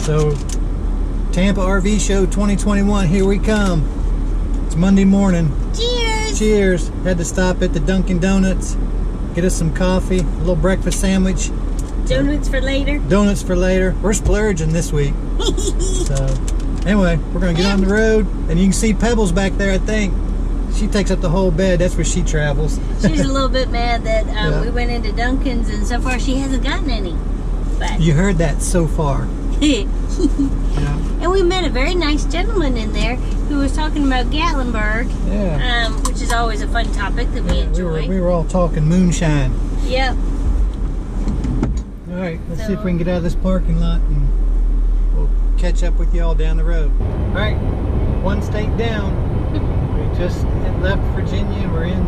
So, Tampa RV Show 2021, here we come. It's Monday morning. Cheers! Cheers. Had to stop at the Dunkin' Donuts, get us some coffee, a little breakfast sandwich. Donuts for later. Donuts for later. We're splurging this week. So, anyway, we're going to get on the road, and you can see Pebbles back there, I think. She takes up the whole bed. That's where she travels. She's a little bit mad that we went into Dunkin's, and so far she hasn't gotten any. But You heard that so far. Yeah. And we met a very nice gentleman in there who was talking about Gatlinburg, which is always a fun topic that we enjoy. We were all talking moonshine. Yep. All right, let's see if we can get out of this parking lot, and we'll catch up with y'all down the road. All right, one state down. We just left Virginia and we're in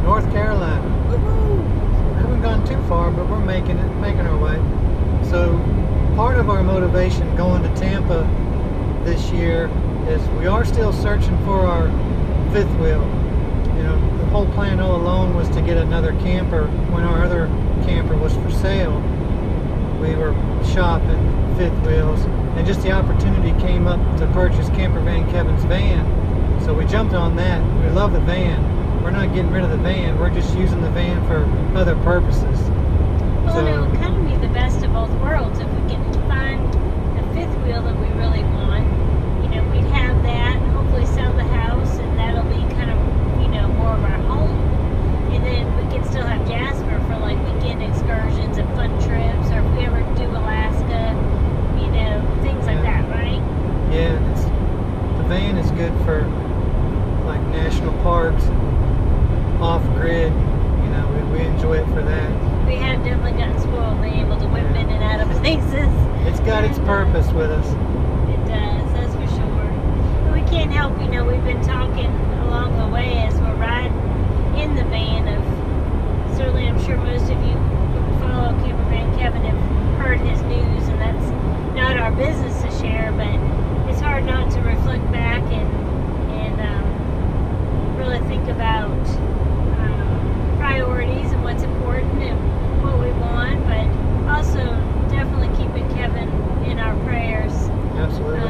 North Carolina. We haven't gone too far, but we're making our way. So part of our motivation going to Tampa this year is we are still searching for our fifth wheel. You know, the whole plan all along was to get another camper when our other camper was for sale. We were shopping fifth wheels, and just the opportunity came up to purchase Camper Van Kevin's van. So we jumped on that. We love the van. We're not getting rid of the van. We're just using the van for other purposes. Well, it would kind of be the best of both worlds if we can find the fifth wheel that we really want. You know, we'd have that and hopefully sell the house, and that'll be kind of, you know, more of our home. And then we can still have Jasper for like weekend excursions and fun trips, or if we ever do Alaska, you know, things like that, right? Yeah, the van is good for like national parks, off-grid. You know, we enjoy it for that. We have definitely gotten spoiled being able to whip in and out of places. It's got its purpose with us. It does, that's for sure. But we can't help, you know, we've been talking along the way as we're riding in the van of, certainly I'm sure most of you who follow Camper Van Kevin have heard his news, and that's not our business to share, but it's hard not to reflect back and really think about priorities and what's important and what we want, but also definitely keeping Kevin in our prayers. Absolutely.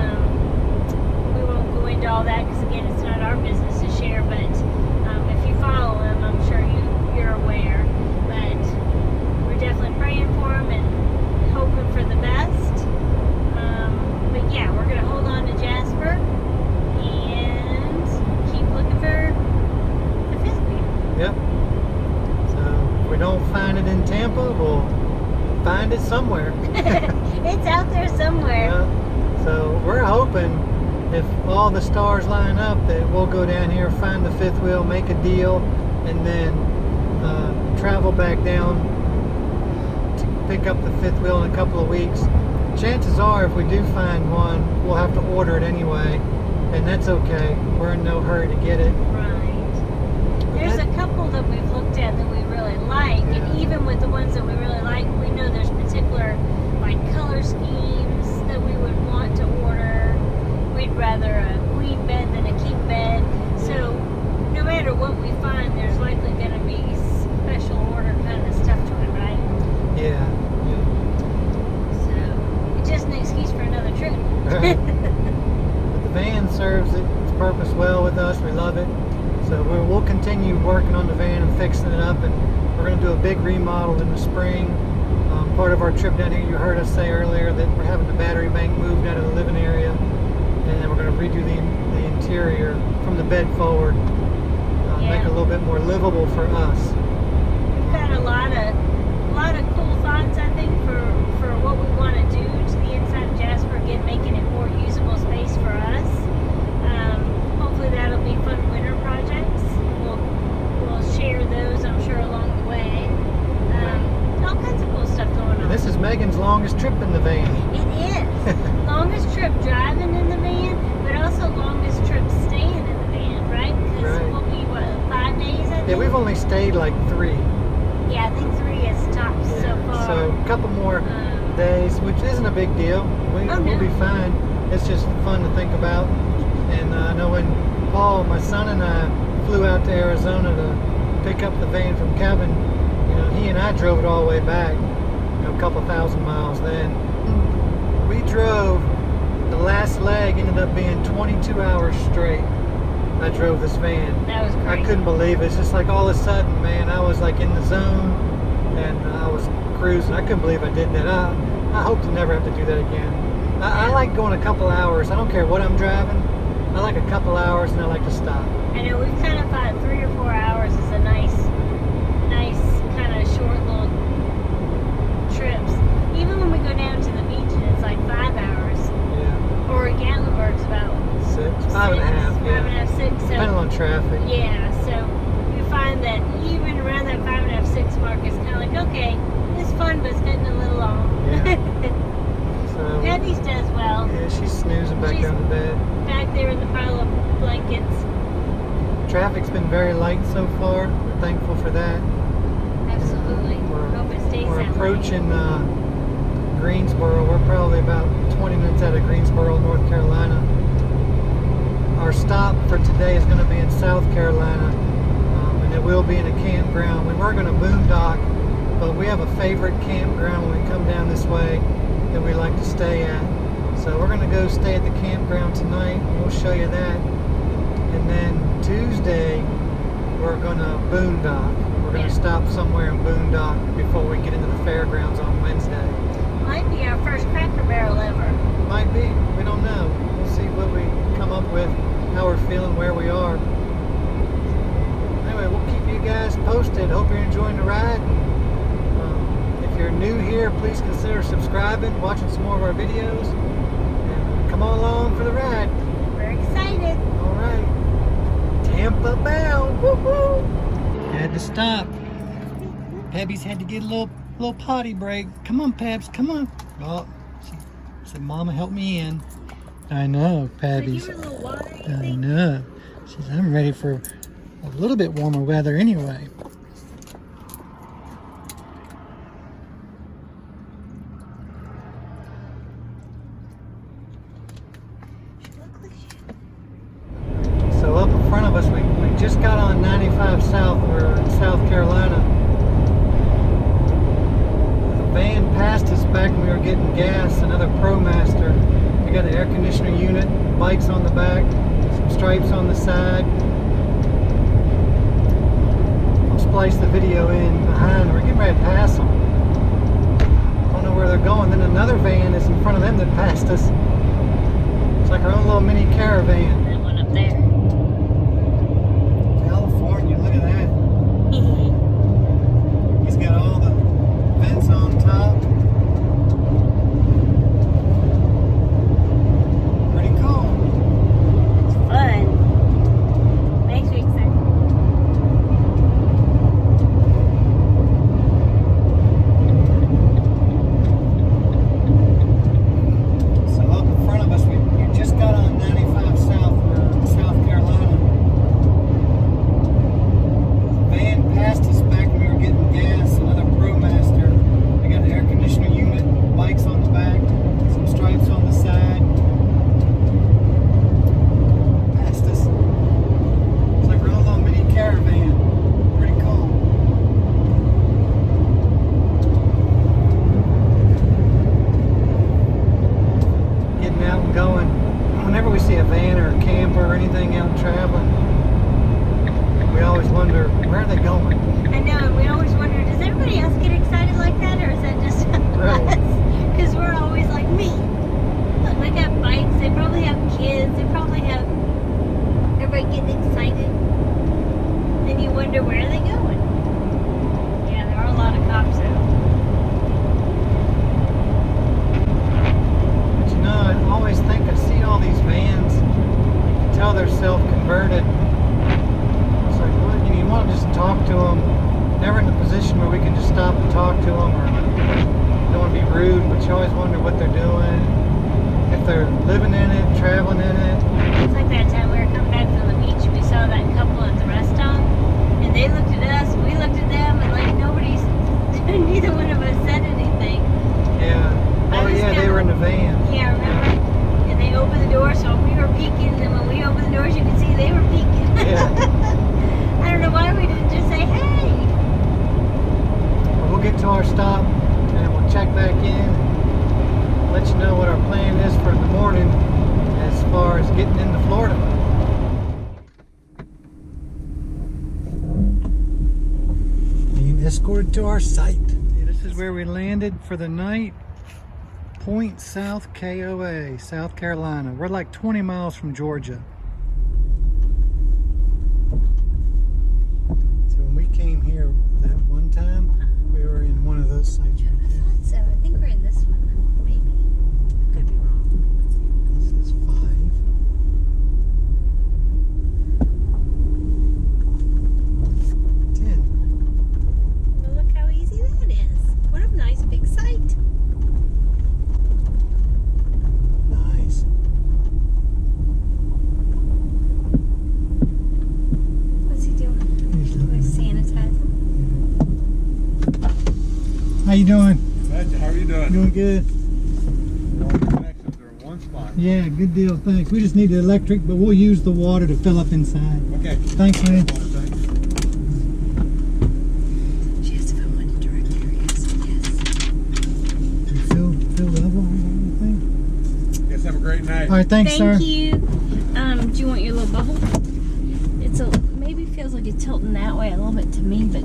We won't go into all that because, again, it's not our business to share, but if you follow him, I'm sure you're aware. But we're definitely praying for him and hoping for the best. But yeah, we're going to hold on to Jasper and keep looking for the fifth wheel. Yep. If we don't find it in Tampa, we'll find it somewhere. It's out there somewhere. Yeah. So we're hoping, if all the stars line up, that we'll go down here, find the fifth wheel, make a deal, and then travel back down to pick up the fifth wheel in a couple of weeks. Chances are, if we do find one, we'll have to order it anyway, and that's okay. We're in no hurry to get it. Right. There's a couple that we've looked at that we really like, and even with the ones that we really like, we know there's particular like color schemes that we would want to order. We'd rather a queen bed than a king bed. So no matter what we find, there's likely going to be special order kind of stuff to it, right? Yeah. So it's just an excuse for another trip. Right. But the van serves its purpose well with us. We love it. So we'll continue working on the van and fixing it up, and we're going to do a big remodel in the spring. Part of our trip down here, you heard us say earlier that we're having the battery bank moved out of the living area, and then we're going to redo the interior from the bed forward, make it a little bit more livable for us. We've got a lot of cool thoughts, I think, for what we want to do to the inside of Jasper, again, making it more usable space for us. Hopefully that'll be fun winter projects. We'll share those, I'm sure, along the way. All kinds of cool stuff going on. And this is Megan's longest trip in the van. It is. Longest trip driving in the van, but also longest trip staying in the van, right? Because we'll be, 5 days, I think? Yeah, we've only stayed like 3. Yeah, I think 3 is tops so far. So a couple more days, which isn't a big deal. We'll be fine. It's just fun to think about. And I know when Paul, my son, and I flew out to Arizona to pick up the van from Kevin, you know, he and I drove it all the way back, you know, a couple thousand miles then. We drove, the last leg ended up being 22 hours straight. I drove this van. That was crazy. I couldn't believe it. It's just like all of a sudden, man, I was like in the zone and I was cruising. I couldn't believe I did that. I hope to never have to do that again. I like going a couple hours. I don't care what I'm driving. I like a couple hours and I like to stop. I know we've kind of thought 3 or 4 hours is a nice kind of short little trips. Even when we go down to the beach and it's like 5 hours. Yeah. Or Gatlinburg's about 5 and a half. Yeah. 5 and a half, 6. So, depending on traffic. yeah, so we find that even around that 5 and a half, 6 mark is kind of like, okay, it's fun, but it's getting a little long. Yeah. So, Patty's does well. yeah, she's snoozing back down to bed. Back there in the pile of blankets. Traffic's been very light so far. We're thankful for that. Absolutely. Hope it stays We're that way. approaching Greensboro. We're probably about 20 minutes out of Greensboro, North Carolina. Our stop for today is going to be in South Carolina, and it will be in a campground. We were going to boondock, but we have a favorite campground when we come down this way that we like to stay at. So we're going to go stay at the campground tonight. We'll show you that. And then Tuesday, we're going to boondock. We're going to stop somewhere in boondock before we get into the fairgrounds on Wednesday. Might be our first Cracker Barrel ever. Might be. We don't know. We'll see what we come up with, how we're feeling, where we are. Anyway, we'll keep you guys posted. Hope you're enjoying the ride. If you're new here, please consider subscribing, watching some more of our videos, and come on along for the ride. We're excited. All right. Tampa bound. Woo-hoo. Had to stop. Pebby's had to get a little potty break. Come on, Pebs, come on. Oh, she said, Mama, help me in. I know, Pebby's. So you were a little watery, you I think? know. She said, I'm ready for a little bit warmer weather anyway. So up in front of us, we just got on 95 South. We're in South Carolina. A van passed us back when we were getting gas, another ProMaster. We got an air conditioner unit, bikes on the back, some stripes on the side. I'll splice the video in behind. We're getting ready to pass them. Don't know where they're going. Then another van is in front of them that passed us. It's like our own little mini caravan. That one up there. California, look at that. He's got all the vents on top. Pretty cool. It's fun. Makes me excited. So up in front of us, we just got on 95 South. We're in South Carolina. The van passed us back when we were getting gas, another ProMaster. We got an air conditioner unit, bikes on the back, some stripes on the side. Passed us. It's like our own little mini caravan. Pretty cool. Getting out and going. Whenever we see a van or a camper or anything out traveling, we always wonder, where are they going? I know, and we always wonder, does everybody else get excited like that, or is that just Right. us? Because we're always like, me. Look, they got bikes, they probably have kids, they probably have everybody getting excited. Then you wonder, where are they going? Yeah, there are a lot of cops out. But you know, I always think I see all these vans, you can tell they're self-converted. It's like, well, you want to just talk to them. Never in a position where we can just stop and talk to them, or don't want to be rude, but you always wonder what they're doing, if they're living in it, traveling in it. It's like that time we were coming back from the beach, we saw that couple at the rest stop, and they looked at us, we looked at them, and like neither one of us said anything. Yeah. Oh yeah, they were in the van. Yeah, remember? And they opened the door, so we were peeking, and when we opened the doors, you could see they were peeking. Yeah. I don't know why we didn't just say, hey. Well, we'll get to our stop and we'll check back in, let you know what our plan escorted to our site. This is where we landed for the night. Point South KOA, South Carolina. We're like 20 miles from Georgia. So when we came here that one time, we were in one of those sites right I there. thought so. I think we're in this one, maybe. Could be wrong. This is 5. Well, look how easy that is. What a nice big site. Nice. What's he doing? He's looking He's sanitizing. How you doing? How are you doing? Doing good. All the connections are in one spot. Yeah, good deal. Thanks. We just need the electric, but we'll use the water to fill up inside. Okay. Thanks, man. She has to film in direct areas. Yes. You feel level or anything? Guys, have a great night. All right, thanks, sir. Thank you. Do you want your little bubble? It's maybe feels like it's tilting that way a little bit to me, but